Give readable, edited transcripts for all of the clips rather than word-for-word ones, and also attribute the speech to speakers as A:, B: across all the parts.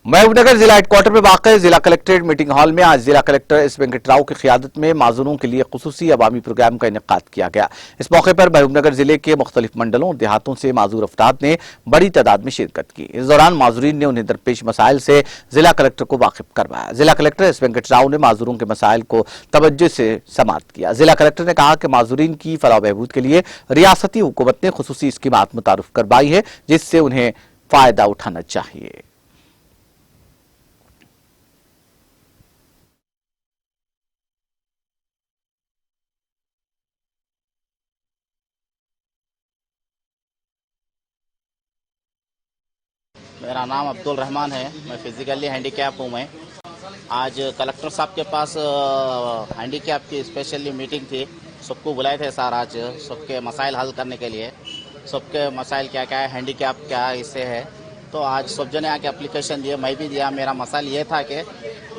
A: महबूबनगर जिला हेडक्वार्टर में वाक़ जिला कलेक्ट्रेट मीटिंग हॉल में आज जिला कलेक्टर एस वेंकटराव की क़ियादत में माजूरों के लिए खुसूसी अवामी प्रोग्राम का इनेकाद किया गया। इस मौके पर महबूबनगर जिले के मुख्तलिफ मंडलों और देहातों से माजूर अफराद ने बड़ी तादाद में शिरकत की। इस दौरान माजूरीन ने उन्हें दरपेश मसाइल से जिला कलेक्टर को वाकिफ करवाया। जिला कलेक्टर एस वेंकटराव ने माजूरों के मसाइल को तवज्जो से समाअत किया। जिला कलेक्टर ने कहा कि माजूरीन की फलाह बहबूद के लिए रियासती हुकूमत ने खुसूसी स्कीमात मुतारुफ करवाई है, जिससे उन्हें फायदा उठाना चाहिए।
B: मेरा नाम अब्दुल रहमान है। मैं फिजिकली हैंडीकैप हूँ। मैं आज कलेक्टर साहब के पास हैंडीकैप की स्पेशली मीटिंग थी। सबको बुलाए थे सर आज सबके मसाइल हल करने के लिए। सबके मसाइल क्या क्या है, हैंडीकैप क्या इससे है, तो आज सब जने आके एप्लीकेशन दिए, मैं भी दिया। मेरा मसाइल ये था कि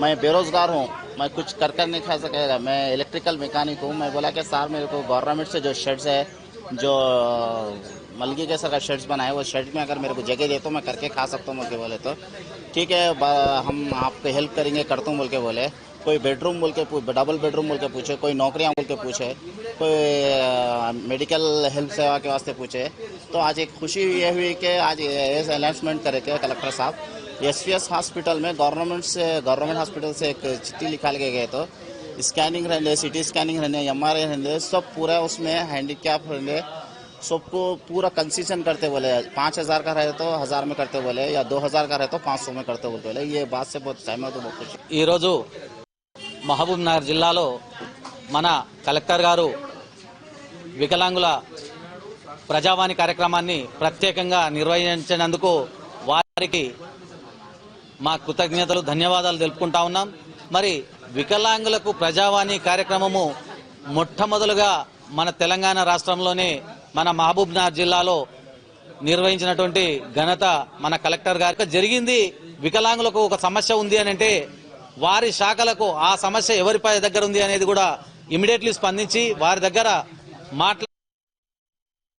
B: मैं बेरोज़गार हूँ, मैं कुछ कर नहीं खा सकेगा। मैं इलेक्ट्रिकल मैकेनिक हूँ। मैं बोला कि सर मेरे को गवर्नमेंट से जो शेड्स है, जो मलगी के सरकार शेड्स बनाए, वो शेड में अगर मेरे को जगह दे तो मैं करके खा सकता हूँ बोल के बोले। तो ठीक है, हम आपको हेल्प करेंगे, करता हूँ बोल के बोले। कोई बेडरूम बोल के डबल बेडरूम बोल के पूछे, कोई नौकरियाँ बोल के पूछे, कोई मेडिकल हेल्प सेवा के वास्ते पूछे। तो आज एक खुशी ये हुई कि आज ऐसे अनाउंसमेंट करे के कलेक्टर साहब एसपीएस हॉस्पिटल में गवर्नमेंट हॉस्पिटल से एक चिट्ठी निकाल के गए। तो स्कैनिंग रहने, सिटी स्कैनिंग रहने, एमआरआई रहने, सब पूरा उसमें हैंडीकैप रहने, सबको पूरा कंसेशन करते बोले। 5000 का रहे तो 1000 में करते बोले, या 2000 का रहे तो 500 में करते बोले। ये बात से बहुत सहमत हूँ, बहुत खुशी।
C: ఈ రోజు మహబూబ్ నగర్ జిల్లాలో మన కలెక్టర్ గారు వికలాంగుల ప్రజావాణి కార్యక్రమాన్ని ప్రత్యేకంగా నిర్వహించినందుకు వారికి మా కృతజ్ఞతలు, ధన్యవాదాలు తెలుపుకుంటా ఉన్నాం। మరి వికలాంగులకు ప్రజావాణి కార్యక్రమము మొట్టమొదలుగా మన తెలంగాణ రాష్ట్రంలోనే మన మహబూబ్ నగర్ జిల్లాలో నిర్వహించినటువంటి ఘనత మన కలెక్టర్ గారికి జరిగింది। వికలాంగులకు ఒక సమస్య ఉంది అని అంటే వారి శాఖలకు ఆ సమస్య ఎవరి దగ్గర ఉంది అనేది కూడా ఇమిడియట్లీ స్పందించి వారి దగ్గర